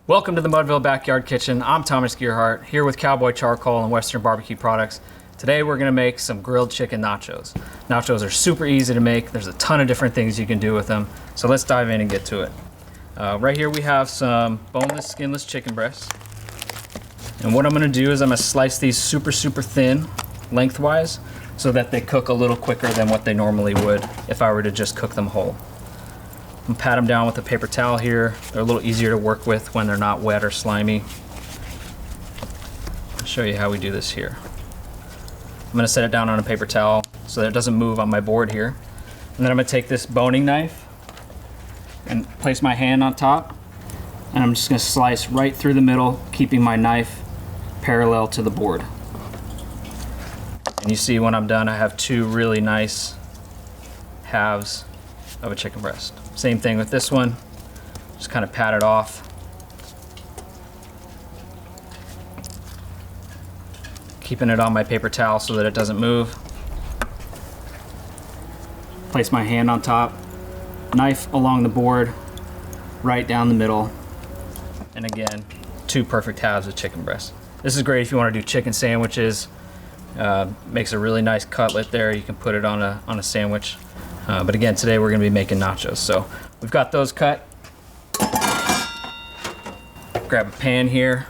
Welcome to the Mudville Backyard Kitchen. I'm Thomas Gearhart, here with Cowboy Charcoal and Western Barbecue products. Today we're gonna make some grilled chicken nachos. Nachos are super easy to make. There's a ton of different things you can do with them. So let's dive in and get to it. Right here we have some boneless, skinless chicken breasts. And what I'm gonna do is I'm gonna slice these super thin lengthwise so that they cook a little quicker than what they normally would if I were to just cook them whole. I'm gonna pat them down with a paper towel here. They're a little easier to work with when they're not wet or slimy. I'll show you how we do this here. I'm gonna set it down on a paper towel so that it doesn't move on my board here. And then I'm gonna take this boning knife and place my hand on top. And I'm just gonna slice right through the middle, keeping my knife parallel to the board. And you see when I'm done, I have two really nice halves of a chicken breast. Same thing with this one, just kind of pat it off. Keeping it on my paper towel so that it doesn't move. Place my hand on top, knife along the board, right down the middle. And again, two perfect halves of chicken breast. This is great if you want to do chicken sandwiches. Makes a really nice cutlet there. You can put it on a sandwich. But again, today we're gonna be making nachos. So we've got those cut. Grab a pan here.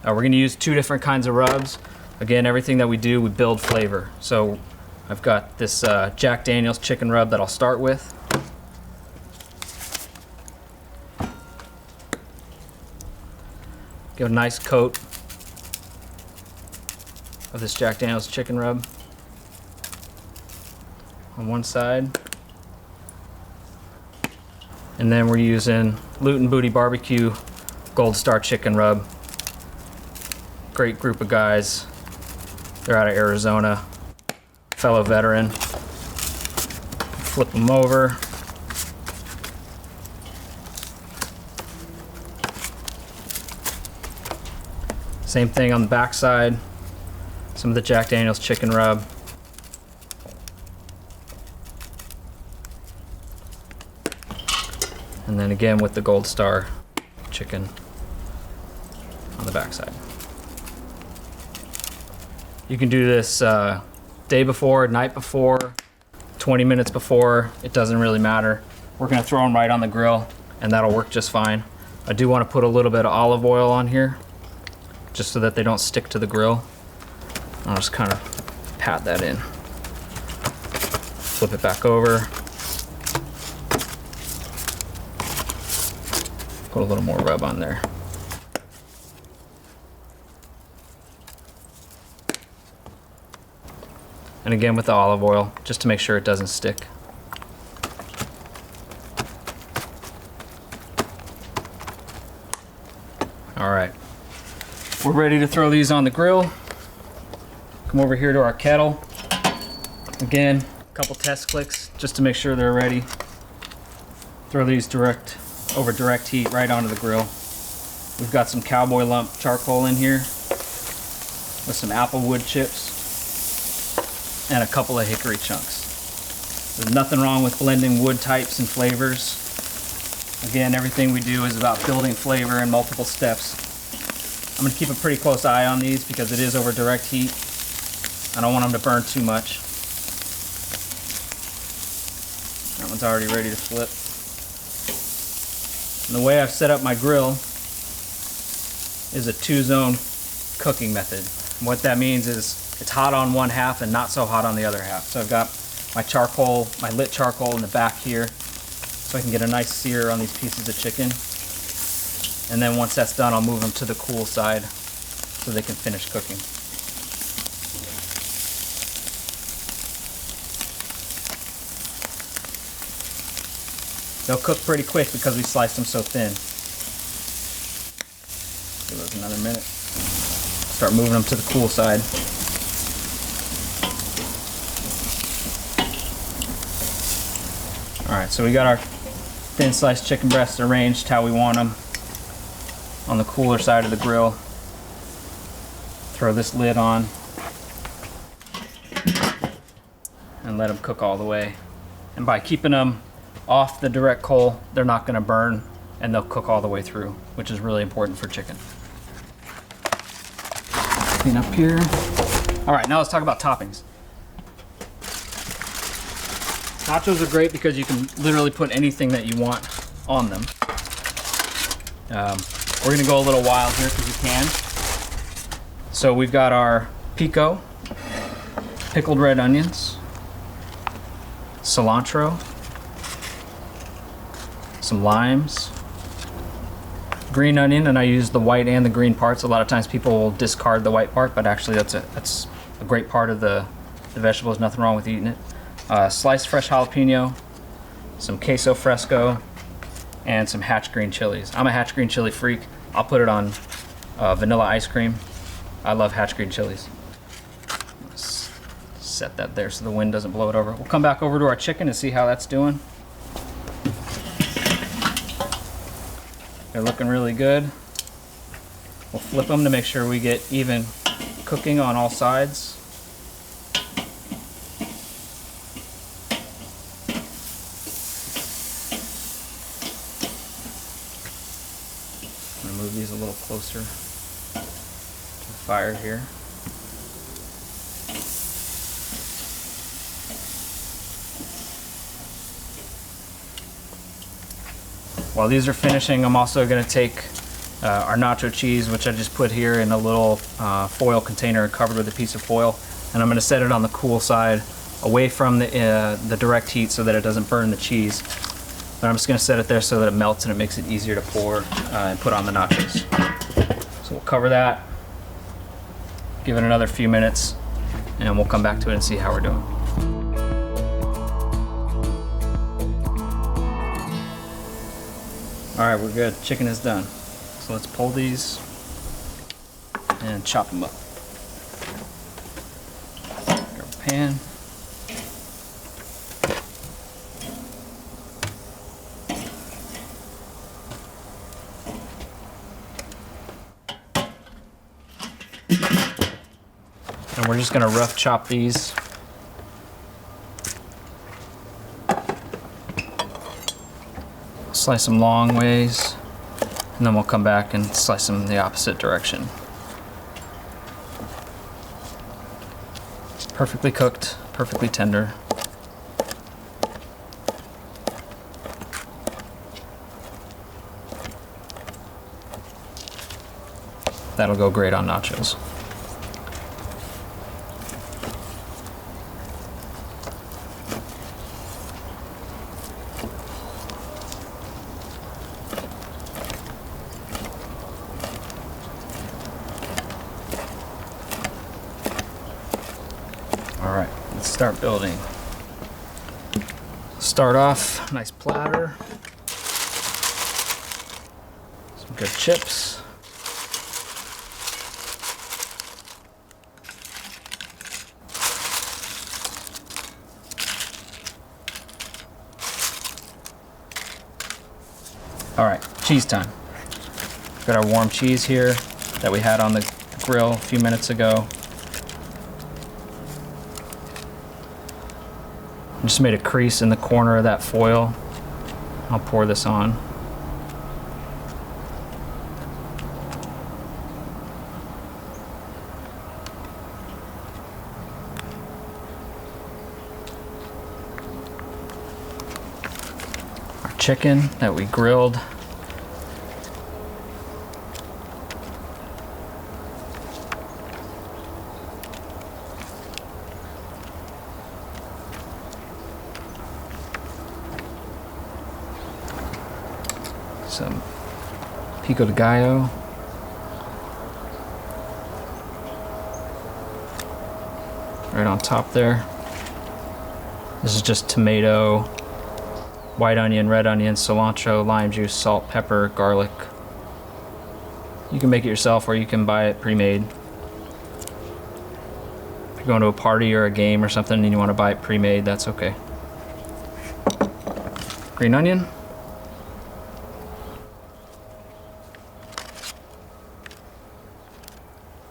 We're gonna use two different kinds of rubs. Again, everything that we do, we build flavor. So I've got this Jack Daniel's chicken rub that I'll start with. Give a nice coat of this Jack Daniel's chicken rub on one side. And then we're using Luton Booty BBQ Gold Star chicken rub. Great group of guys. They're out of Arizona. Fellow veteran. Flip them over. Same thing on the back side. Some of the Jack Daniel's chicken rub. And then again with the Gold Star chicken on the backside. You can do this day before, night before, 20 minutes before, it doesn't really matter. We're gonna throw them right on the grill and that'll work just fine. I do wanna put a little bit of olive oil on here just so that they don't stick to the grill. I'll just kind of pat that in. Flip it back over. Put a little more rub on there. And again with the olive oil, just to make sure it doesn't stick. All right, we're ready to throw these on the grill. Come over here to our kettle. Again, a couple test clicks just to make sure they're ready. Throw these over direct heat right onto the grill. We've got some cowboy lump charcoal in here with some apple wood chips and a couple of hickory chunks. There's nothing wrong with blending wood types and flavors. Again, everything we do is about building flavor in multiple steps. I'm gonna keep a pretty close eye on these because it is over direct heat. I don't want them to burn too much. That one's already ready to flip. And the way I've set up my grill is a 2-zone cooking method. And what that means is it's hot on one half and not so hot on the other half. So I've got my charcoal, my lit charcoal in the back here so I can get a nice sear on these pieces of chicken. And then once that's done, I'll move them to the cool side so they can finish cooking. They'll cook pretty quick because we sliced them so thin. Give those another minute. Start moving them to the cool side. All right, so we got our thin sliced chicken breasts arranged how we want them on the cooler side of the grill. Throw this lid on and let them cook all the way. And by keeping them off the direct coal, they're not going to burn and they'll cook all the way through, which is really important for chicken. Clean up here. All right, now let's talk about toppings. Nachos are great because you can literally put anything that you want on them. We're gonna go a little wild here because you can. So we've got our pico, pickled red onions, cilantro, some limes, green onion, and I use the white and the green parts. A lot of times people will discard the white part, but actually that's a great part of the vegetable. There's nothing wrong with eating it. Sliced fresh jalapeno, some queso fresco, and some hatch green chilies. I'm a hatch green chili freak. I'll put it on vanilla ice cream. I love hatch green chilies. Set that there so the wind doesn't blow it over. We'll come back over to our chicken and see how that's doing. They're looking really good. We'll flip them to make sure we get even cooking on all sides. I'm gonna move these a little closer to the fire here. While these are finishing, I'm also going to take our nacho cheese, which I just put here in a little foil container covered with a piece of foil, and I'm going to set it on the cool side away from the direct heat so that it doesn't burn the cheese. But I'm just going to set it there so that it melts and it makes it easier to pour and put on the nachos. So we'll cover that, give it another few minutes, and we'll come back to it and see how we're doing. All right, we're good. Chicken is done. So let's pull these and chop them up. Grab a pan. And we're just gonna rough chop these. Slice them long ways, and then we'll come back and slice them the opposite direction. Perfectly cooked, perfectly tender. That'll go great on nachos. All right, let's start building. Start off, nice platter. Some good chips. All right, cheese time. Got our warm cheese here that we had on the grill a few minutes ago. Just made a crease in the corner of that foil. I'll pour this on. Our chicken that we grilled. Some pico de gallo. Right on top there. This is just tomato, white onion, red onion, cilantro, lime juice, salt, pepper, garlic. You can make it yourself or you can buy it pre-made. If you're going to a party or a game or something and you want to buy it pre-made, that's okay. Green onion.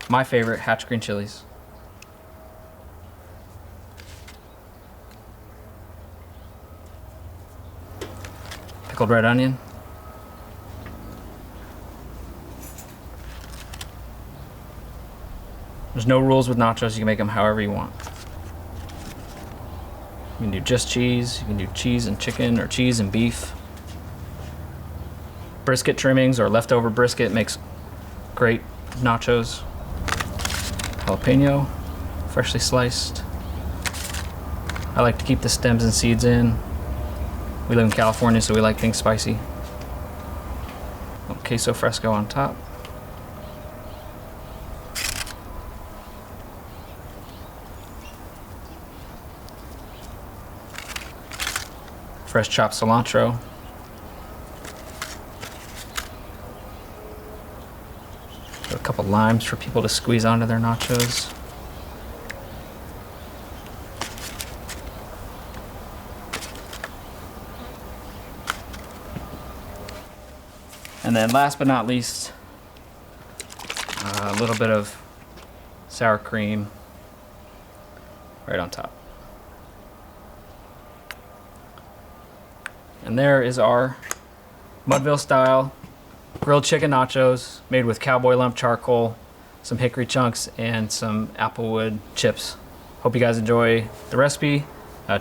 My favorite, hatch green chilies. Pickled red onion. There's no rules with nachos. You can make them however you want. You can do just cheese. You can do cheese and chicken or cheese and beef. Brisket trimmings or leftover brisket makes great nachos. Jalapeno, freshly sliced. I like to keep the stems and seeds in. We live in California, so we like things spicy. Queso fresco on top. Fresh chopped cilantro. A couple limes for people to squeeze onto their nachos. And then last but not least, a little bit of sour cream right on top. And there is our Mudville style grilled chicken nachos made with cowboy lump charcoal, some hickory chunks, and some applewood chips. Hope you guys enjoy the recipe.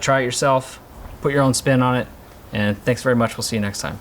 Try it yourself, put your own spin on it, and thanks very much. We'll see you next time.